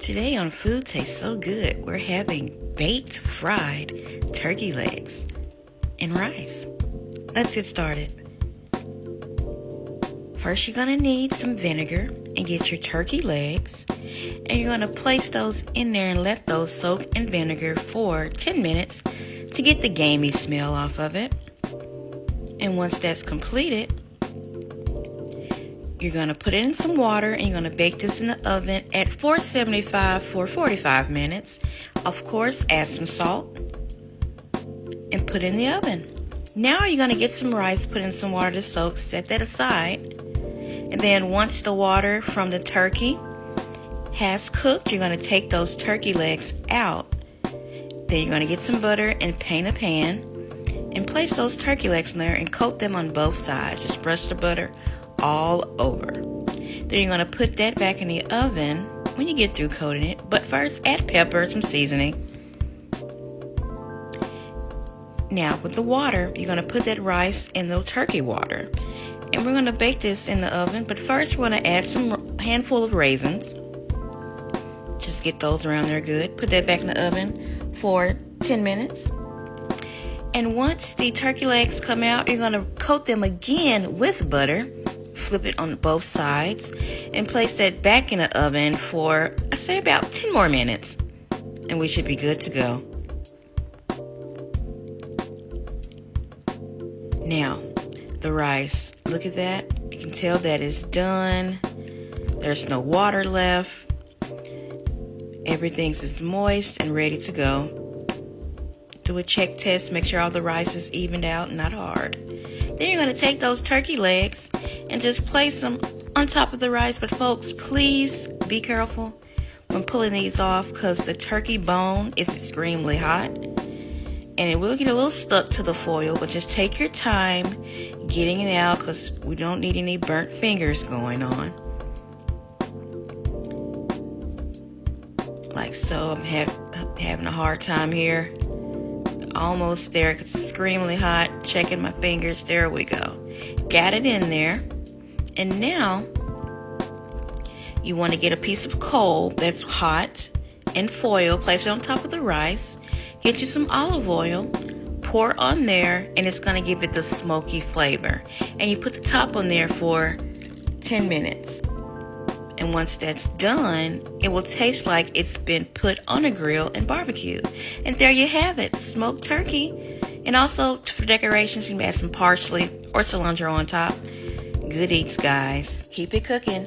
Today on Food Tastes So Good, we're having baked fried turkey legs and rice. Let's get started. First, you're going to need some vinegar and get your turkey legs. And you're going to place those in there and let those soak in vinegar for 10 minutes to get the gamey smell off of it. And once that's completed, you're going to put it in some water and you're going to bake this in the oven at 475 for 45 minutes. Of course, add some salt and put it in the oven. Now you're going to get some rice, put in some water to soak, set that aside. And then once the water from the turkey has cooked, you're going to take those turkey legs out. Then you're going to get some butter and paint a pan and place those turkey legs in there and coat them on both sides. Just brush the butter all over. Then you're going to put that back in the oven when you get through coating it. But first, add pepper, some seasoning. Now with the water, you're going to put that rice in the turkey water. And we're going to bake this in the oven. But first, we're going to add some handful of raisins. Just get those around there good. Put that back in the oven for 10 minutes. And once the turkey legs come out, you're going to coat them again with butter. Flip it on both sides and place that back in the oven for, I say, about 10 more minutes. And we should be good to go. Now, the rice. Look at that. You can tell that it's done. There's no water left. Everything's is moist and ready to go. Do a check test. Make sure all the rice is evened out, not hard. Then you're going to take those turkey legs and just place them on top of the rice. But folks, please be careful when pulling these off because the turkey bone is extremely hot. And it will get a little stuck to the foil, but just take your time getting it out because we don't need any burnt fingers going on. Like so, I'm having a hard time here. Almost there because it's extremely hot. Checking my fingers. There we go. Got it in there. And now you want to get a piece of coal that's hot and foil. Place it on top of the rice. Get you some olive oil. Pour on there and it's going to give it the smoky flavor. And you put the top on there for 10 minutes. And once that's done, it will taste like it's been put on a grill and barbecued. And there you have it, smoked turkey. And also for decorations, you can add some parsley or cilantro on top. Good eats, guys. Keep it cooking.